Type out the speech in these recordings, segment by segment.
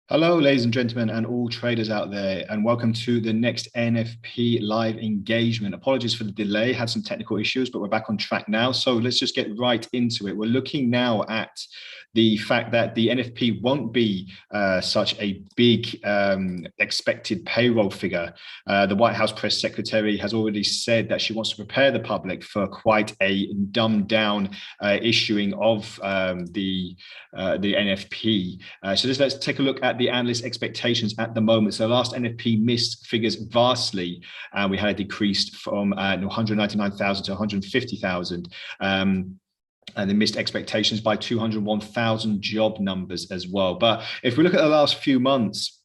Hello, ladies and gentlemen, and all traders out there, and welcome to the next NFP live engagement. Apologies for the delay, had some technical issues, but we're back on track now. So let's just get right into it. We're looking now at the fact that the NFP won't be such a big expected payroll figure. The White House press secretary has already said that she wants to prepare the public for quite a dumbed down issuing of the NFP. So let's take a look at the analyst expectations at the moment. So the last NFP missed figures vastly. We had a decrease from 199,000 to 150,000. And they missed expectations by 201,000 job numbers as well. But if we look at the last few months,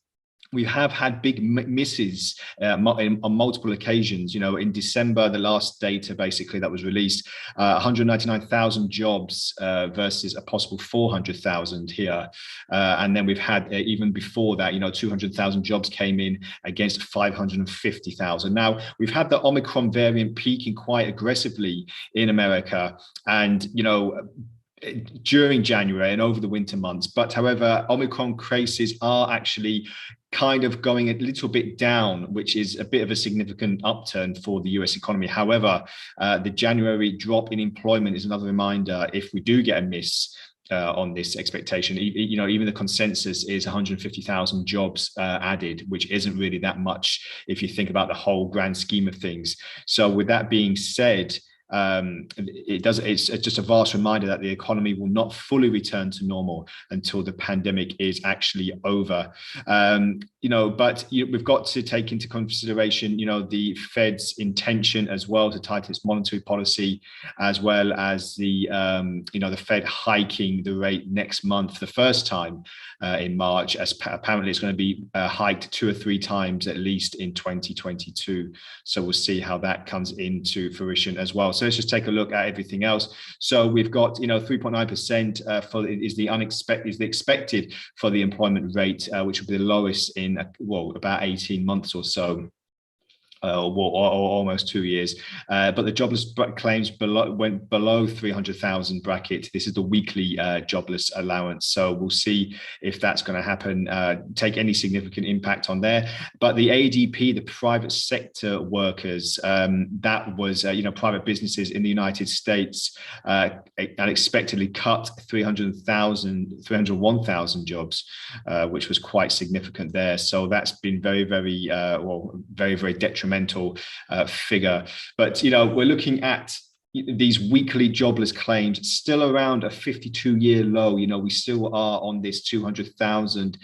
we have had big misses on multiple occasions. You know, in December, the last data basically that was released, 199,000 jobs versus a possible 400,000 here. And then we've had even before that, 200,000 jobs came in against 550,000. Now, we've had the Omicron variant peaking quite aggressively in America. And, during January and over the winter months. But however, Omicron cases are actually kind of going a little bit down, which is a bit of a significant upturn for the US economy. However, the January drop in employment is another reminder if we do get a miss on this expectation. Even the consensus is 150,000 jobs added, which isn't really that much if you think about the whole grand scheme of things. So with that being said, it's just a vast reminder that the economy will not fully return to normal until the pandemic is actually over. But we've got to take into consideration, the Fed's intention as well to tighten its monetary policy, as well as the Fed hiking the rate next month, the first time in March, as apparently it's going to be hiked 2 or 3 times at least in 2022. So we'll see how that comes into fruition as well. So let's just take a look at everything else. So we've got 3.9% for is the expected for the employment rate, which will be the lowest in about 18 months or so. Or almost 2 years, but the jobless claims went below 300,000 bracket. This is the weekly jobless allowance, so we'll see if that's going to happen, take any significant impact on there. But the ADP, the private sector workers, that was private businesses in the United States unexpectedly cut 301,000 jobs, which was quite significant there. So that's been very, very detrimental figure. But we're looking at these weekly jobless claims still around a 52-year low. We still are on this 200,000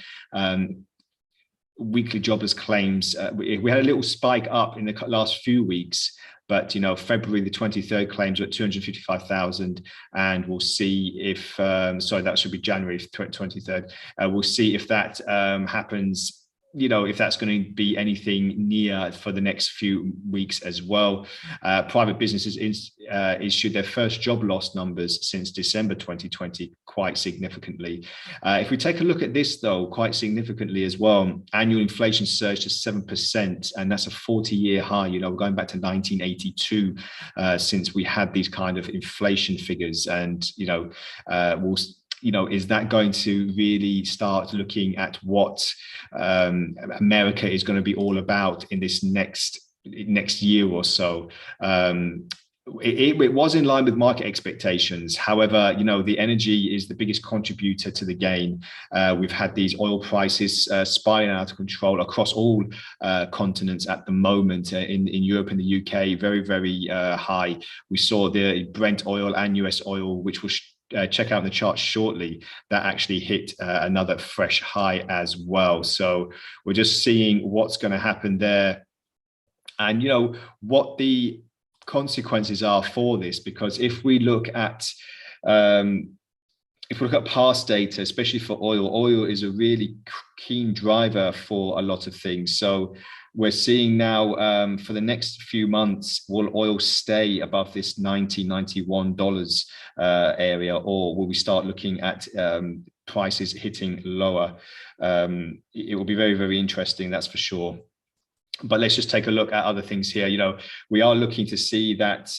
weekly jobless claims. We had a little spike up in the last few weeks, but February the 23rd claims were at 255,000, and we'll see if that should be January 23rd. We'll see if that happens, if that's going to be anything near for the next few weeks as well. Private businesses issued their first job loss numbers since December 2020, quite significantly. If we take a look at this, though, quite significantly as well, annual inflation surged to 7%, and that's a 40-year high. Going back to 1982 since we had these kind of inflation figures, and is that going to really start looking at what America is going to be all about in this next year or so? It was in line with market expectations. However, the energy is the biggest contributor to the gain. We've had these oil prices spiraling out of control across all continents at the moment. In Europe and the UK, very, very high. We saw the Brent oil and US oil, which was check out the chart shortly, that actually hit another fresh high as well. So we're just seeing what's going to happen there, and what the consequences are for this. Because if we look at past data, especially for oil is a really keen driver for a lot of things. So we're seeing now for the next few months, will oil stay above this $91 area, or will we start looking at prices hitting lower? It will be very, very interesting, that's for sure. But let's just take a look at other things here. We are looking to see that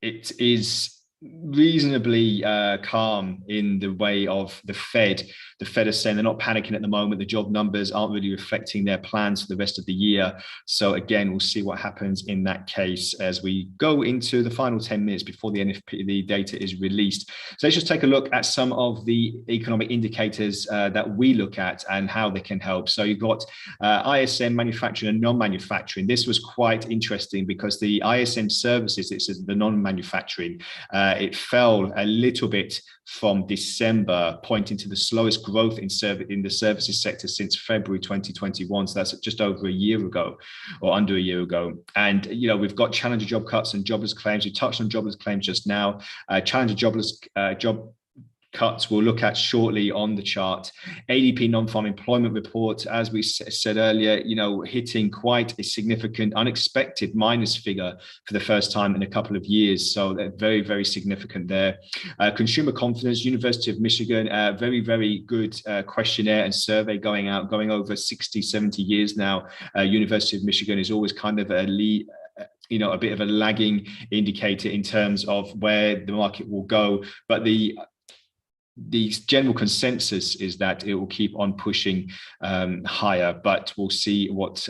it is reasonably calm in the way of the Fed. The Fed is saying they're not panicking at the moment. The job numbers aren't really reflecting their plans for the rest of the year. So again, we'll see what happens in that case as we go into the final 10 minutes before the NFP, the data is released. So let's just take a look at some of the economic indicators that we look at and how they can help. So you've got ISM, manufacturing and non-manufacturing. This was quite interesting because the ISM services, this is the non-manufacturing, it fell a little bit from December, pointing to the slowest growth in the services sector since February 2021. So that's just over a year ago, or under a year ago. And we've got challenger job cuts and jobless claims. We touched on jobless claims just now. Challenger jobless job cuts we'll look at shortly on the chart. ADP non-farm employment report, as we said earlier, hitting quite a significant, unexpected minus figure for the first time in a couple of years. So they're very, very significant there. Consumer confidence, University of Michigan, very, very good questionnaire and survey going over 60, 70 years now. University of Michigan is always kind of a lead, a bit of a lagging indicator in terms of where the market will go. But the general consensus is that it will keep on pushing higher, but we'll see what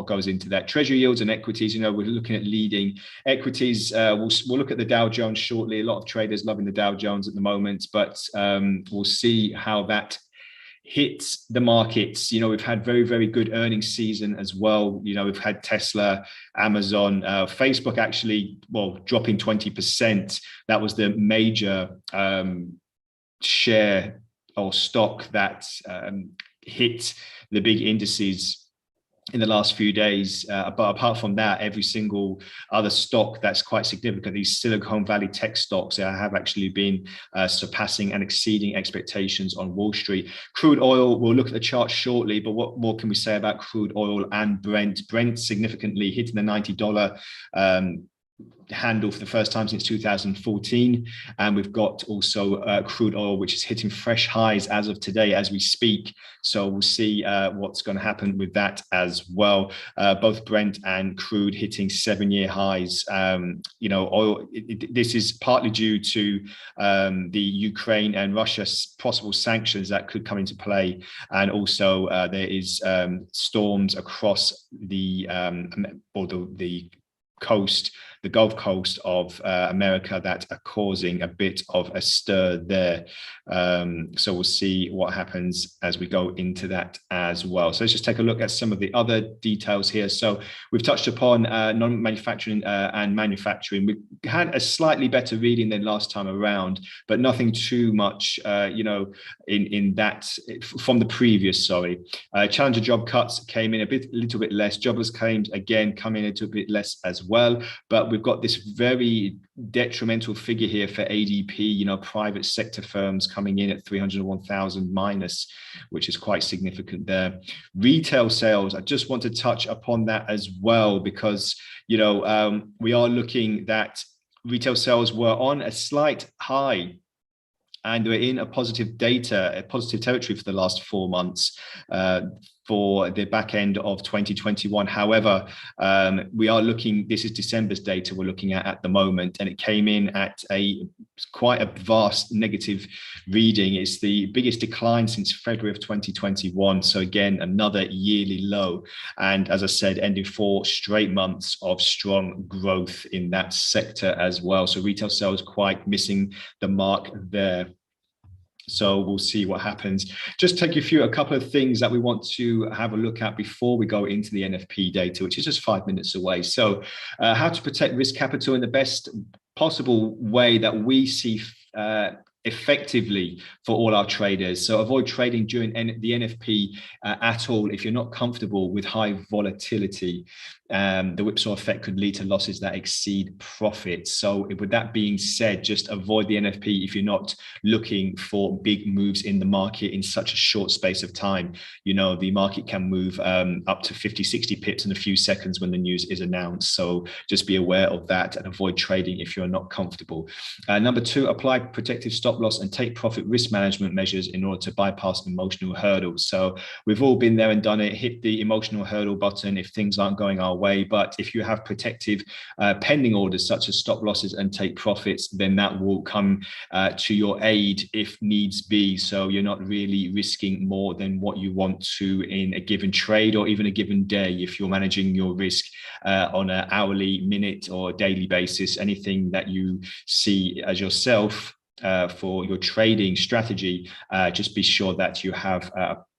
goes into that. Treasury yields and equities, we're looking at leading equities. We'll look at the Dow Jones shortly. A lot of traders loving the Dow Jones at the moment, but we'll see how that hits the markets. We've had very, very good earnings season as well. We've had Tesla, Amazon, Facebook actually, dropping 20%. That was the major share or stock that hit the big indices in the last few days. But apart from that, every single other stock that's quite significant, these Silicon Valley tech stocks, have actually been surpassing and exceeding expectations on Wall Street. Crude oil, we'll look at the chart shortly, but what more can we say about crude oil and Brent? Brent significantly hitting the $90 handle for the first time since 2014, and we've got also crude oil, which is hitting fresh highs as of today as we speak. So we'll see what's going to happen with that as well. Both Brent and crude hitting 7-year highs. Oil, this is partly due to the Ukraine and Russia's possible sanctions that could come into play, and also there is storms across the coast, the Gulf Coast of America, that are causing a bit of a stir there. So we'll see what happens as we go into that as well. So let's just take a look at some of the other details here. So we've touched upon non-manufacturing and manufacturing. We had a slightly better reading than last time around, but nothing too much, in that from the previous, Challenger job cuts came in a little bit less. Jobless claims, again, come in a little bit less as well. But we've got this very detrimental figure here for ADP, private sector firms coming in at 301,000 minus, which is quite significant there. Retail sales, I just want to touch upon that as well, because, we are looking that retail sales were on a slight high, and we're in a positive territory for the last 4 months for the back end of 2021. However, we are looking, this is December's data we're looking at the moment, and it came in at quite a vast negative reading. It's the biggest decline since February of 2021. So again, another yearly low. And as I said, ending 4 straight months of strong growth in that sector as well. So retail sales quite missing the mark there. So we'll see what happens. Just take you through a couple of things that we want to have a look at before we go into the NFP data, which is just 5 minutes away. So how to protect risk capital in the best possible way that we see effectively for all our traders. So avoid trading during the NFP at all if you're not comfortable with high volatility. The whipsaw effect could lead to losses that exceed profits. So with that being said, just avoid the NFP if you're not looking for big moves in the market in such a short space of time. The market can move up to 50, 60 pips in a few seconds when the news is announced. So just be aware of that and avoid trading if you're not comfortable. Number 2, apply protective stop stop loss and take profit risk management measures in order to bypass emotional hurdles. So we've all been there and done it, hit the emotional hurdle button if things aren't going our way. But if you have protective pending orders such as stop losses and take profits, then that will come to your aid if needs be. So you're not really risking more than what you want to in a given trade or even a given day if you're managing your risk on an hourly, minute or daily basis. Anything that you see as yourself for your trading strategy, just be sure that you have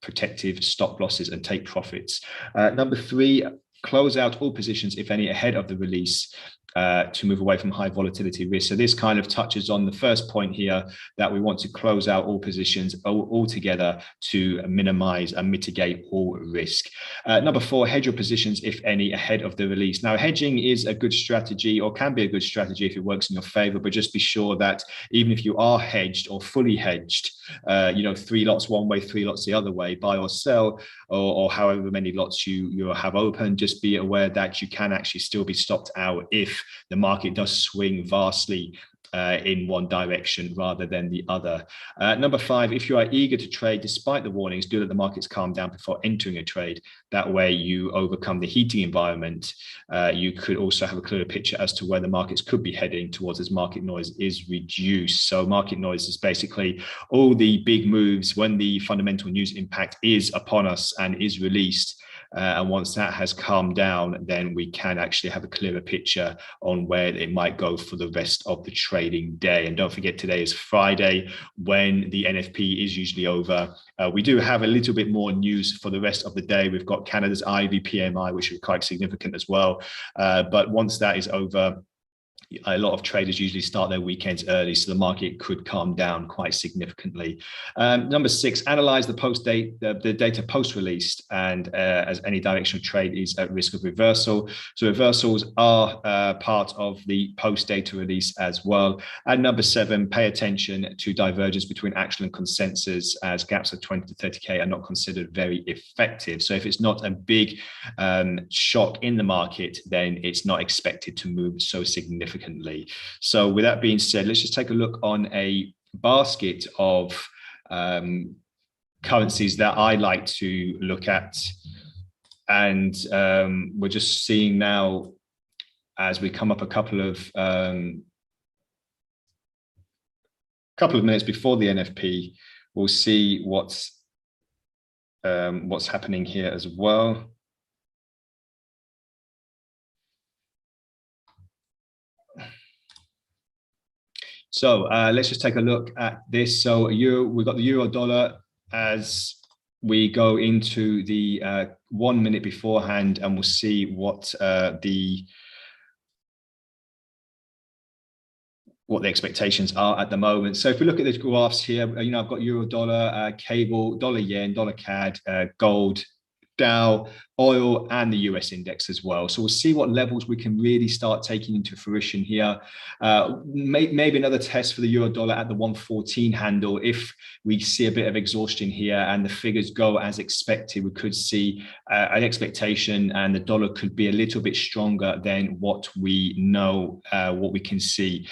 protective stop losses and take profits. Number 3, close out all positions, if any, ahead of the release to move away from high volatility risk. So this kind of touches on the first point here, that we want to close out all positions altogether to minimize and mitigate all risk. Number 4, hedge your positions, if any, ahead of the release. Now, hedging is a good strategy, or can be a good strategy if it works in your favor, but just be sure that even if you are hedged or fully hedged, 3 lots one way, 3 lots the other way, buy or sell, or however many lots you have open, just be aware that you can actually still be stopped out if the market does swing vastly in one direction rather than the other. Number 5, if you are eager to trade despite the warnings, do let the markets calm down before entering a trade. That way you overcome the heating environment. You could also have a clearer picture as to where the markets could be heading towards as market noise is reduced. So market noise is basically all the big moves when the fundamental news impact is upon us and is released. And once that has calmed down, then we can actually have a clearer picture on where it might go for the rest of the trading day. And don't forget, today is Friday, when the NFP is usually over. We do have a little bit more news for the rest of the day. We've got Canada's IV PMI, which is quite significant as well. But once that is over, a lot of traders usually start their weekends early, so the market could calm down quite significantly. Number 6, analyze the the data post-released, and as any directional trade is at risk of reversal. So reversals are part of the post-data release as well. And number 7, pay attention to divergence between actual and consensus, as gaps of 20 to 30K are not considered very effective. So if it's not a big shock in the market, then it's not expected to move so significantly. So with that being said, let's just take a look on a basket of currencies that I like to look at. And we're just seeing now, as we come up a couple of minutes before the NFP, we'll see what's happening here as well. So let's just take a look at this. So we've got the euro dollar as we go into the 1 minute beforehand, and we'll see what the expectations are at the moment. So if we look at the graphs here, I've got euro dollar, cable, dollar yen, dollar CAD, gold, Dow, oil, and the US index as well. So we'll see what levels we can really start taking into fruition here. Maybe another test for the euro dollar at the 114 handle. If we see a bit of exhaustion here and the figures go as expected, we could see an expectation, and the dollar could be a little bit stronger than what we know, what we can see.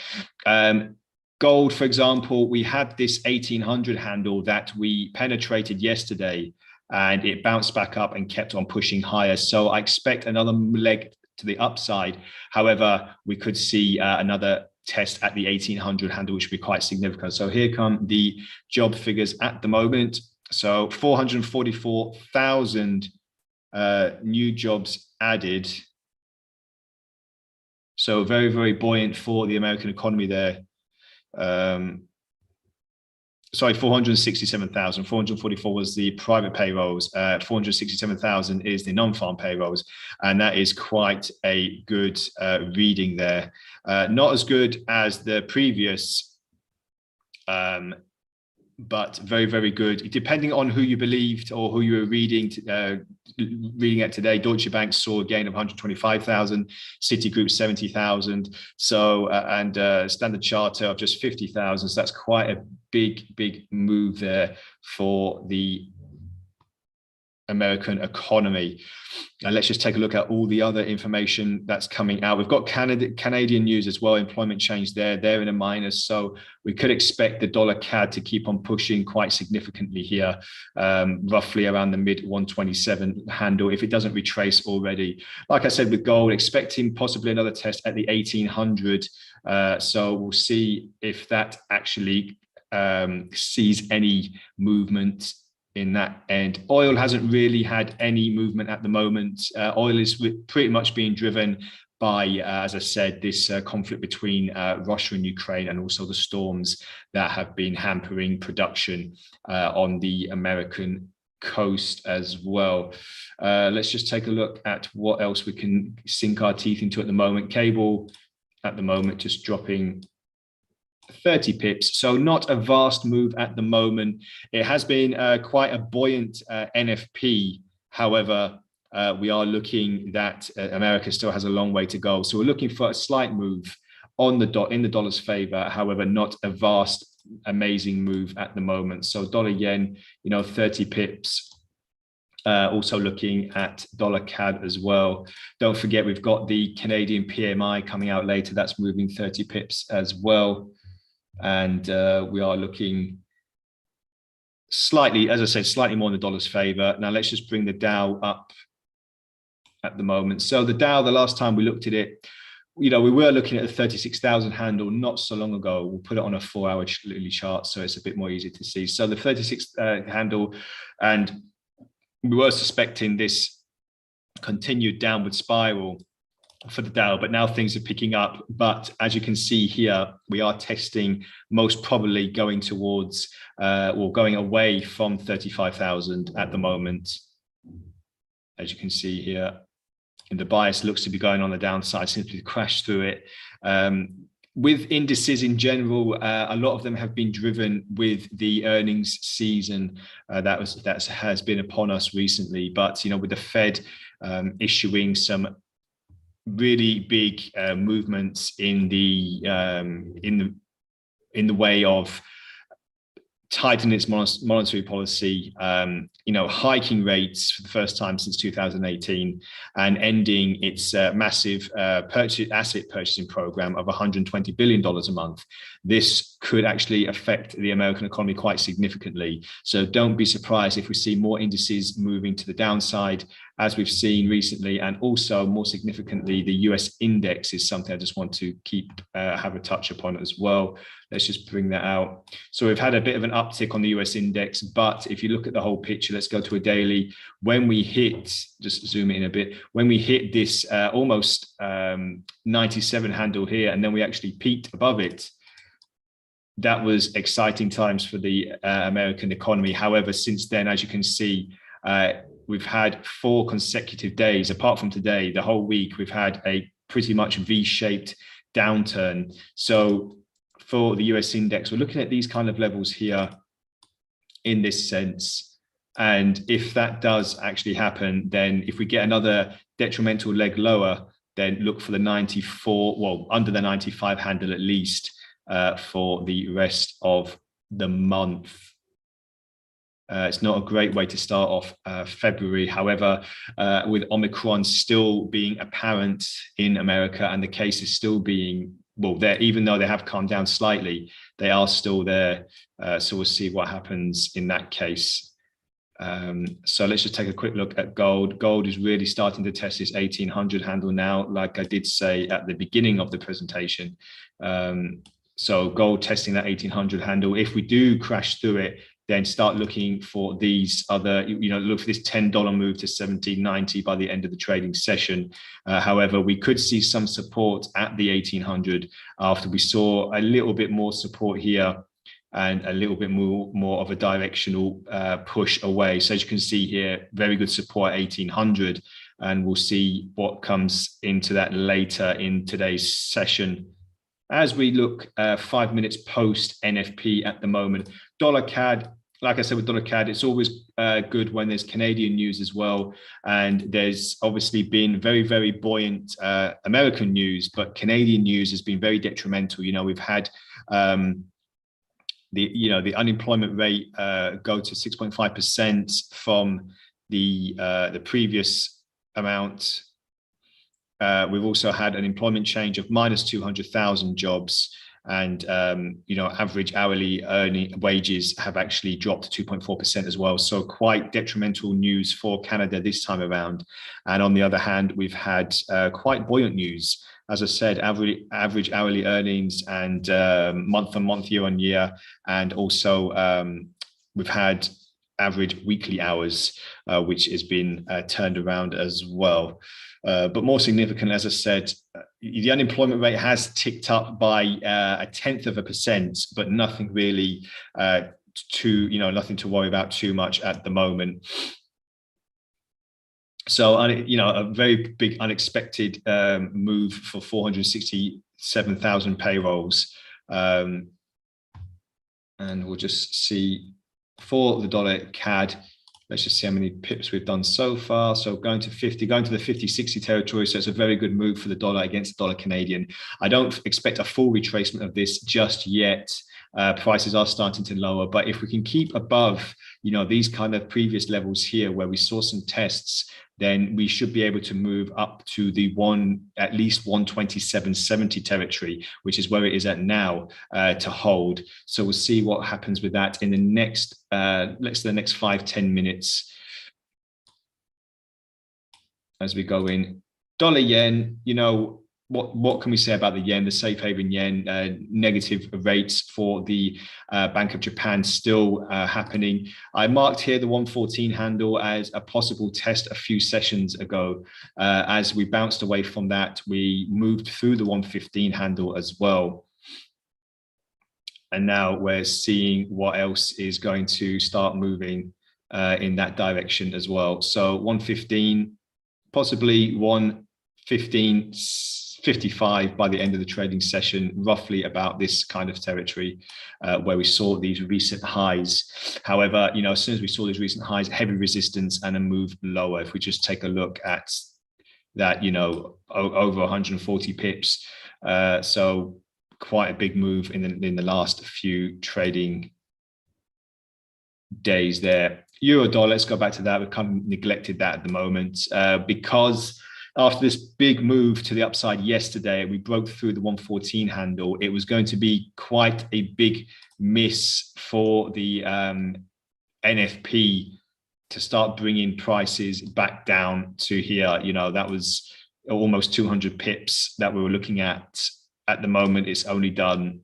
Gold, for example, we had this 1800 handle that we penetrated yesterday, and it bounced back up and kept on pushing higher. So I expect another leg to the upside. However, we could see another test at the 1800 handle, which would be quite significant. So here come the job figures at the moment. So 444,000 new jobs added. So very, very buoyant for the American economy there. 467,000. 444 was the private payrolls. 467,000 is the non-farm payrolls, and that is quite a good reading there. Not as good as the previous, but very, very good. Depending on who you believed or who you were reading at today, Deutsche Bank saw a gain of 125,000, Citigroup 70,000, so and Standard Charter of just 50,000. So that's quite a big move there for the American economy. And let's just take a look at all the other information that's coming out. We've got Canadian news as well, employment change there. They're in a minus. So we could expect the dollar CAD to keep on pushing quite significantly here, roughly around the mid 127 handle, if it doesn't retrace already. Like I said, with gold, expecting possibly another test at the 1800. So we'll see if that actually sees any movement in that end. Oil hasn't really had any movement at the moment. Oil is pretty much being driven by, as I said, this conflict between Russia and Ukraine, and also the storms that have been hampering production on the American coast as well. Let's just take a look at what else we can sink our teeth into at the moment. Cable at the moment just dropping 30 pips, so not a vast move at the moment. It has been quite a buoyant NFP. However, we are looking that America still has a long way to go, so we're looking for a slight move on the in the dollar's favor. However, not a vast amazing move at the moment. So dollar yen, 30 pips. Also looking at dollar CAD as well. Don't forget, we've got the Canadian PMI coming out later. That's moving 30 pips as well. And we are looking slightly, as I said, slightly more in the dollar's favor. Now let's just bring the Dow up at the moment. So the Dow, the last time we looked at it, we were looking at the 36,000 handle not so long ago. We'll put it on a 4-hour chart so it's a bit more easy to see. So the 36 handle, and we were suspecting this continued downward spiral for the Dow, but now things are picking up. But as you can see here, we are testing, most probably going towards or going away from 35,000 at the moment. As you can see here, and the bias looks to be going on the downside, simply to crash through it. With indices in general, a lot of them have been driven with the earnings season that has been upon us recently. But with the Fed issuing some really big movements in the way of tightening its monetary policy, hiking rates for the first time since 2018, and ending its massive asset purchasing program of $120 billion a month. This could actually affect the American economy quite significantly. So don't be surprised if we see more indices moving to the downside, as we've seen recently. And also, more significantly, the US index is something I just want to have a touch upon as well. Let's just bring that out. So we've had a bit of an uptick on the US index, but if you look at the whole picture, let's go to a daily. When we hit, just zoom in a bit, when we hit this almost 97 handle here, and then we actually peaked above it, that was exciting times for the American economy. However, since then, as you can see, we've had 4 consecutive days, apart from today, the whole week, we've had a pretty much V-shaped downturn. So for the US index, we're looking at these kind of levels here in this sense. And if that does actually happen, then if we get another detrimental leg lower, then look for the 94, well, under the 95 handle at least, for the rest of the month. It's not a great way to start off February. However, with Omicron still being apparent in America, and the cases still being, well, there, even though they have calmed down slightly, they are still there. So we'll see what happens in that case. So let's just take a quick look at gold. Gold is really starting to test this 1800 handle now, like I did say at the beginning of the presentation. So gold testing that 1800 handle. If we do crash through it, then start looking for these other, look for this $10 move to 1790 by the end of the trading session. However, we could see some support at the 1800 after we saw a little bit more support here and a little bit more of a directional push away. So as you can see here, very good support at 1800, and we'll see what comes into that later in today's session. As we look 5 minutes post NFP at the moment, dollar CAD, like I said, with dollar CAD, it's always good when there's Canadian news as well. And there's obviously been very, very buoyant American news, but Canadian news has been very detrimental. We've had the unemployment rate go to 6.5% from the previous amount. We've also had an employment change of minus 200,000 jobs, and average hourly earning wages have actually dropped 2.4% as well. So quite detrimental news for Canada this time around. And on the other hand, we've had quite buoyant news. As I said, average hourly earnings and month on month, year on year, and also we've had average weekly hours, which has been turned around as well. But more significant, as I said, the unemployment rate has ticked up by 0.1%, but nothing really nothing to worry about too much at the moment. So, a very big unexpected move for 467,000 payrolls. And we'll just see for the dollar CAD. Let's just see how many pips we've done so far. So going to 50, going to the 50-60 territory. So it's a very good move for the dollar against the dollar Canadian. I don't expect a full retracement of this just yet. Prices are starting to lower, but if we can keep above, these kind of previous levels here where we saw some tests, then we should be able to move up to the at least 127.70 territory, which is where it is at now, to hold. So we'll see what happens with that in the next, let's say the next 5-10 minutes as we go in. Dollar yen, what can we say about the yen, the safe haven yen? Negative rates for the Bank of Japan still happening. I marked here the 114 handle as a possible test a few sessions ago. As we bounced away from that, we moved through the 115 handle as well. And now we're seeing what else is going to start moving in that direction as well. So 115, possibly 115.55 by the end of the trading session, roughly about this kind of territory where we saw these recent highs. However, as soon as we saw these recent highs, heavy resistance and a move lower. If we just take a look at that, over 140 pips. So quite a big move in the last few trading days there. Euro dollar, let's go back to that. We've kind of neglected that at the moment because after this big move to the upside yesterday, we broke through the 114 handle. It was going to be quite a big miss for the NFP to start bringing prices back down to here. That was almost 200 pips that we were looking at. At the moment, it's only done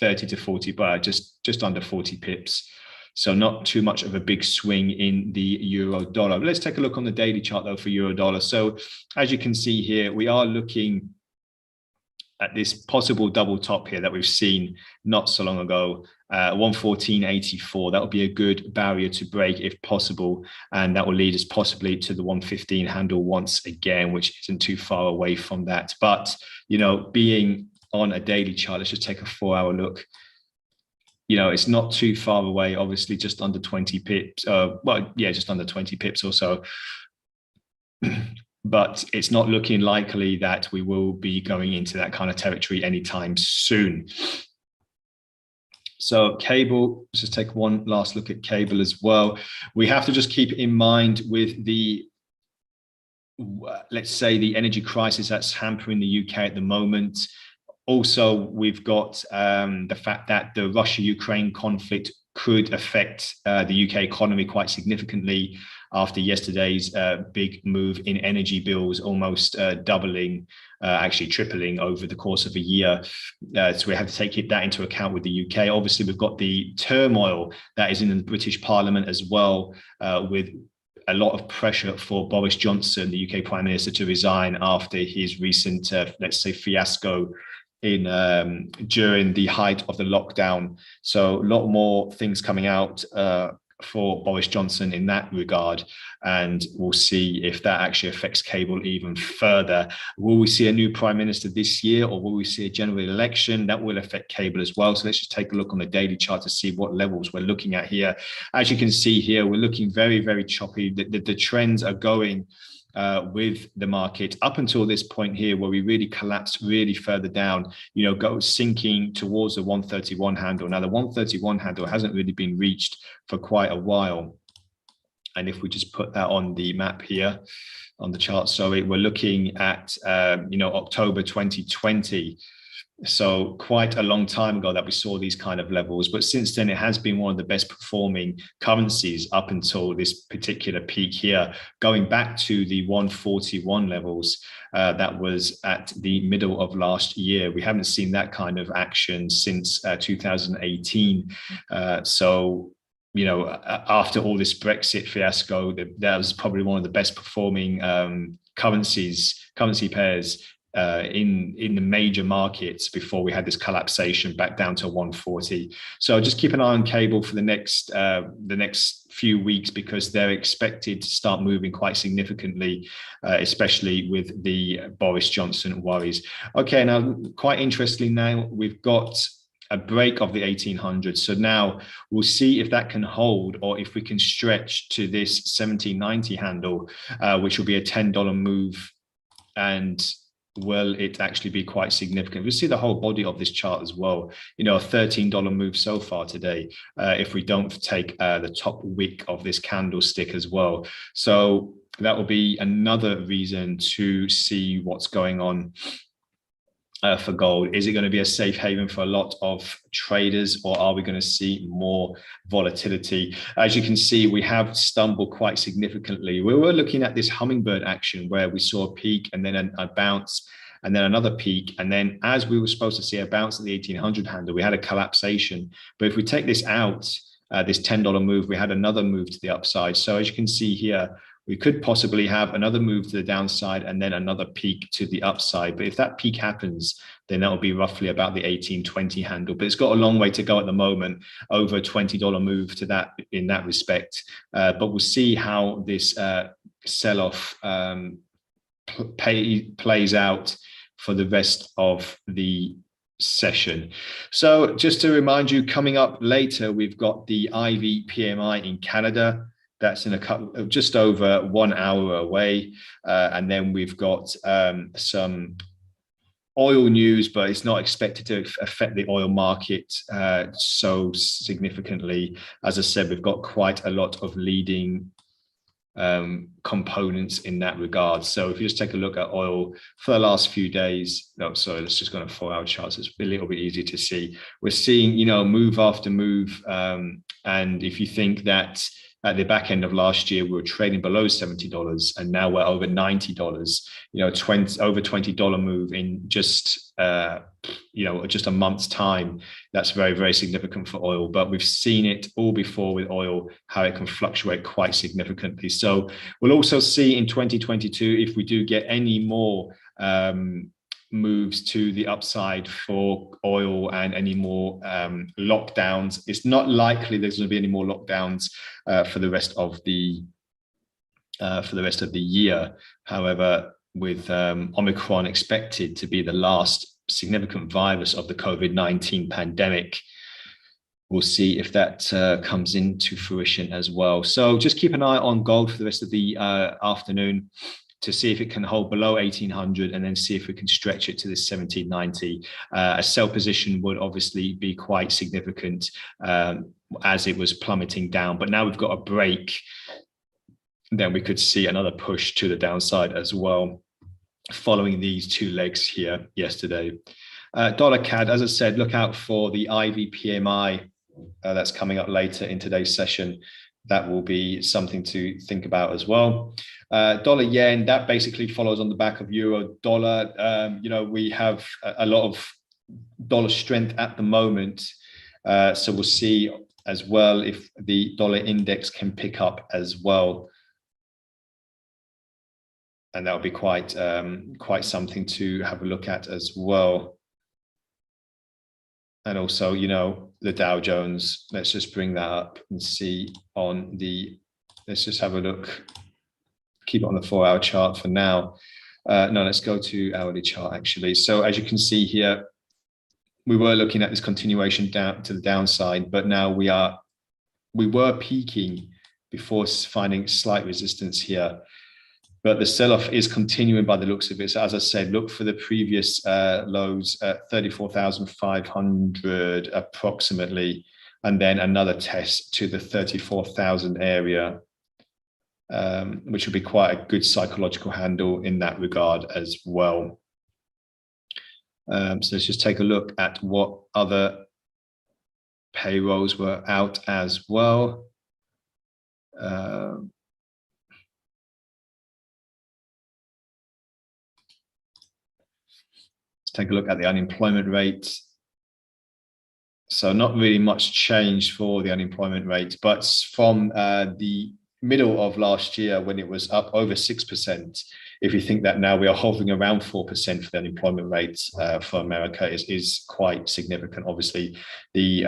30 to 40, but just under 40 pips. So not too much of a big swing in the euro dollar. But let's take a look on the daily chart though for euro dollar. So as you can see here, we are looking at this possible double top here that we've seen not so long ago, 114.84. That would be a good barrier to break if possible. And that will lead us possibly to the 115 handle once again, which isn't too far away from that. But, being on a daily chart, let's just take a 4-hour look. It's not too far away, obviously just under 20 pips. Just under 20 pips or so. But it's not looking likely that we will be going into that kind of territory anytime soon. So cable, let's just take one last look at cable as well. We have to just keep in mind with the, let's say, the energy crisis that's hampering the UK at the moment. Also, we've got the fact that the Russia-Ukraine conflict could affect the UK economy quite significantly after yesterday's big move in energy bills, almost doubling, actually tripling over the course of a year. So we have to take that into account with the UK. Obviously, we've got the turmoil that is in the British Parliament as well, with a lot of pressure for Boris Johnson, the UK Prime Minister, to resign after his recent, let's say, fiasco during the height of the lockdown. So a lot more things coming out for Boris Johnson in that regard, and we'll see if that actually affects cable even further. Will we see a new prime minister this year, or will we see a general election? That will affect cable as well. So let's just take a look on the daily chart to see what levels we're looking at here. As you can see here, we're looking very, very choppy. The trends are going with the market up until this point here, where we really collapsed really further down, go sinking towards the 131 handle. Now the 131 handle hasn't really been reached for quite a while. And if we just put that on the map here on the chart, so we're looking at, October 2020. So quite a long time ago that we saw these kind of levels. But since then, it has been one of the best performing currencies up until this particular peak here, going back to the 141 levels that was at the middle of last year. We haven't seen that kind of action since 2018. After all this Brexit fiasco, that was probably one of the best performing currency pairs in the major markets before we had this collapsation back down to 140. So just keep an eye on cable for the next few weeks, because they're expected to start moving quite significantly, especially with the Boris Johnson worries. Okay, now quite interestingly, now we've got a break of the 1800s. So now we'll see if that can hold, or if we can stretch to this 1790 handle, which will be a $10 move. And will it actually be quite significant? We'll see the whole body of this chart as well. A $13 move so far today, if we don't take the top wick of this candlestick as well. So that will be another reason to see what's going on for gold. Is it going to be a safe haven for a lot of traders, or are we going to see more volatility? As you can see, we have stumbled quite significantly. We were looking at this hummingbird action where we saw a peak and then a bounce and then another peak. And then as we were supposed to see a bounce at the 1800 handle, we had a collapsation. But if we take this out, this $10 move, we had another move to the upside. So as you can see here, we could possibly have another move to the downside and then another peak to the upside. But if that peak happens, then that will be roughly about the 1820 handle. But it's got a long way to go at the moment, over a $20 move to that in that respect. But we'll see how this sell-off plays out for the rest of the session. So just to remind you, coming up later, we've got the IV PMI in Canada. That's in a couple, just over 1 hour away. And then we've got some oil news, but it's not expected to affect the oil market so significantly. As I said, we've got quite a lot of leading components in that regard. So if you just take a look at oil for the last few days, let's just go on a 4-hour chart. So it's a little bit easier to see. We're seeing, move after move. And if you think that at the back end of last year, we were trading below $70, and now we're over $90. Over $20 move in just a month's time. That's very, very significant for oil. But we've seen it all before with oil, how it can fluctuate quite significantly. So we'll also see in 2022 if we do get any more moves to the upside for oil and any more lockdowns. It's not likely there's going to be any more lockdowns for the rest of the year. However, with Omicron expected to be the last significant virus of the COVID-19 pandemic, we'll see if that comes into fruition as well. So just keep an eye on gold for the rest of the afternoon to see if it can hold below 1800 and then see if we can stretch it to this 1790. A sell position would obviously be quite significant as it was plummeting down. But now we've got a break, then we could see another push to the downside as well, following these two legs here yesterday. Dollar CAD, as I said, look out for the IV PMI that's coming up later in today's session. That will be something to think about as well. Dollar yen, that basically follows on the back of euro dollar. We have a lot of dollar strength at the moment. So we'll see as well if the dollar index can pick up as well. And that would be quite something to have a look at as well. And also, the Dow Jones, let's just bring that up and see on the, let's just have a look, keep it on the 4-hour chart for now. No, let's go to hourly chart actually. So as you can see here, we were looking at this continuation down to the downside, but now we were peaking before finding slight resistance here. But the sell-off is continuing by the looks of it. So as I said, look for the previous lows at 34,500 approximately, and then another test to the 34,000 area. which would be quite a good psychological handle in that regard as well. So let's just take a look at what other payrolls were out as well. Let's take a look at the unemployment rate. So not really much change for the unemployment rate, but from the middle of last year when it was up over 6%, if you think that now we are hovering around 4% for the unemployment rate for America is quite significant. Obviously, the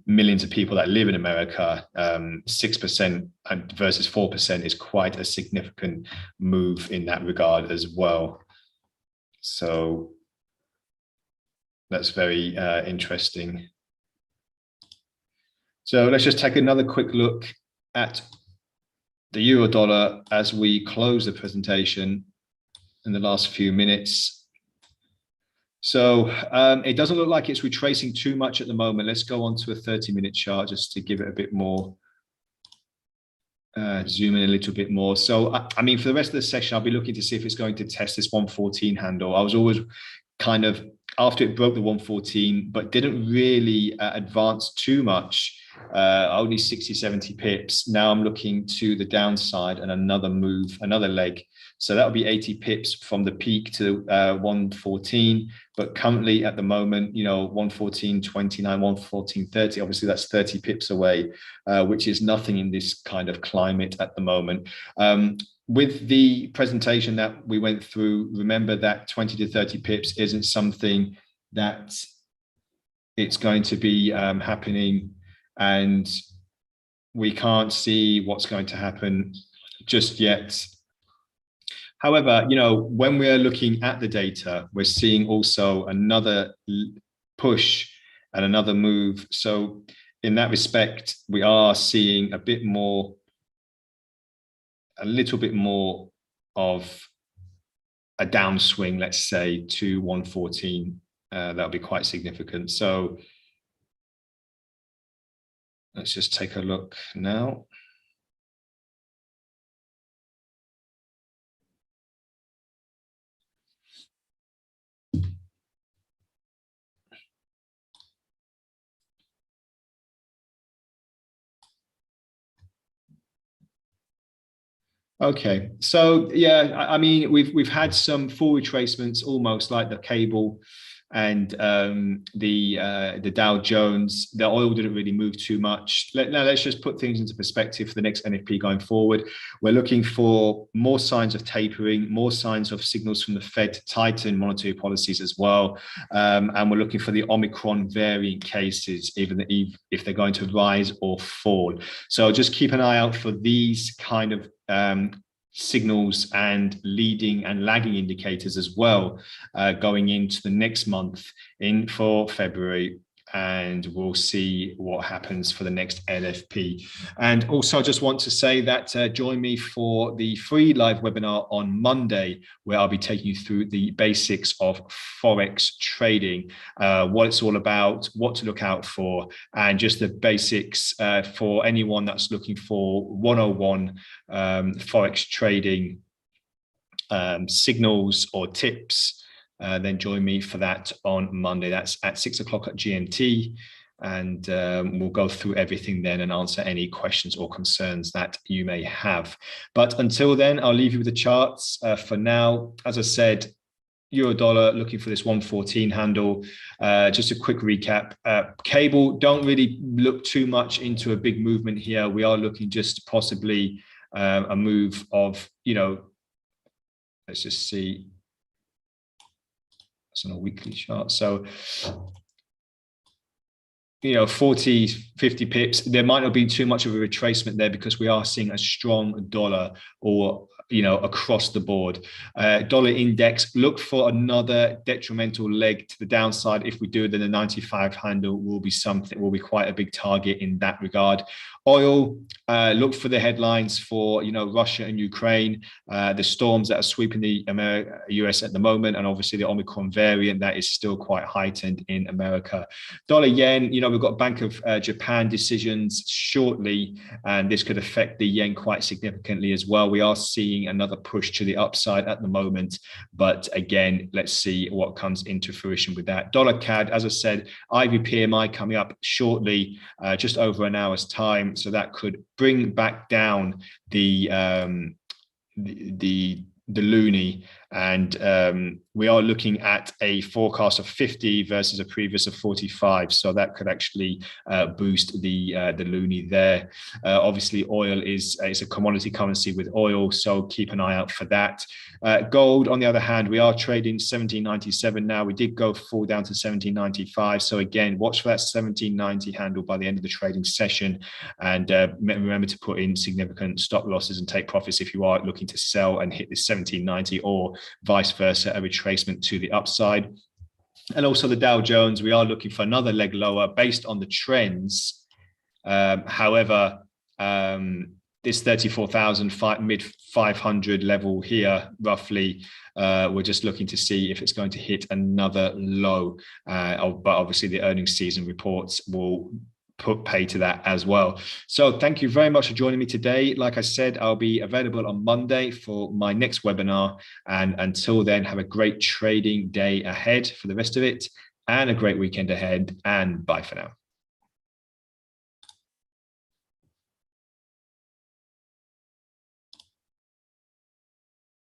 millions of people that live in America, 6% versus 4% is quite a significant move in that regard as well. So that's very interesting. So let's just take another quick look at the euro dollar as we close the presentation in the last few minutes. So it doesn't look like it's retracing too much at the moment. Let's go on to a 30-minute chart just to give it a bit more, zoom in a little bit more. So, I mean, for the rest of the session, I'll be looking to see if it's going to test this 114 handle. I was always kind of, after it broke the 114, but didn't really advance too much, only 60, 70 pips. Now I'm looking to the downside and another move, another leg. So that would be 80 pips from the peak to 114. But currently at the moment, you know, 114.29, 114.30, obviously that's 30 pips away, which is nothing in this kind of climate at the moment. With the presentation that we went through, remember that 20 to 30 pips isn't something that it's going to be happening, and we can't see what's going to happen just yet. However, you know, when we're looking at the data, we're seeing also another push and another move. So in that respect, we are seeing a little bit more of a downswing, let's say, to 114. That'll be quite significant. So let's just take a look now. Okay, so yeah, I mean, we've had some full retracements, almost like the cable and the Dow Jones. The oil didn't really move too much. Now let's just put things into perspective for the next NFP going forward. We're looking for more signs of tapering, more signs of signals from the Fed to tighten monetary policies as well, and we're looking for the Omicron variant cases, even if they're going to rise or fall. So just keep an eye out for these kind of signals and leading and lagging indicators as well, going into the next month for February, and we'll see what happens for the next NFP. And also I just want to say that join me for the free live webinar on Monday, where I'll be taking you through the basics of Forex trading, what it's all about, what to look out for, and just the basics for anyone that's looking for 101 Forex trading signals or tips. Then join me for that on Monday. That's at 6 o'clock at GMT. And we'll go through everything then and answer any questions or concerns that you may have. But until then, I'll leave you with the charts. For now, as I said, euro dollar looking for this 114 handle. Just a quick recap. Cable, don't really look too much into a big movement here. We are looking just possibly a move of, you know, let's just see. It's on a weekly chart. So, you know, 40, 50 pips, there might not be too much of a retracement there because we are seeing a strong dollar, or, you know, across the board. Dollar index, look for another detrimental leg to the downside. If we do, then the 95 handle will be quite a big target in that regard. Oil, look for the headlines for, Russia and Ukraine, the storms that are sweeping the US at the moment, and obviously the Omicron variant that is still quite heightened in America. Dollar yen, we've got Bank of Japan decisions shortly, and this could affect the yen quite significantly as well. We are seeing another push to the upside at the moment, but again, let's see what comes into fruition with that. Dollar CAD, as I said, Ivy PMI coming up shortly, just over an hour's time. So that could bring back down the loonie, and we are looking at a forecast of 50 versus a previous of 45. So that could actually boost the loonie there. Obviously, oil is a commodity currency with oil, so keep an eye out for that. Gold, on the other hand, we are trading 1797 now. We did go full down to 1795. So again, watch for that 1790 handle by the end of the trading session, and remember to put in significant stop losses and take profits if you are looking to sell and hit this 1790, or vice versa, a retracement to the upside. And also the Dow Jones, we are looking for another leg lower based on the trends. However, this 34,000 mid 500 level here, roughly, we're just looking to see if it's going to hit another low. But obviously the earnings season reports will pay to that as well. So thank you very much for joining me today. Like I said, I'll be available on Monday for my next webinar. And until then, have a great trading day ahead for the rest of it, and a great weekend ahead. And bye for now.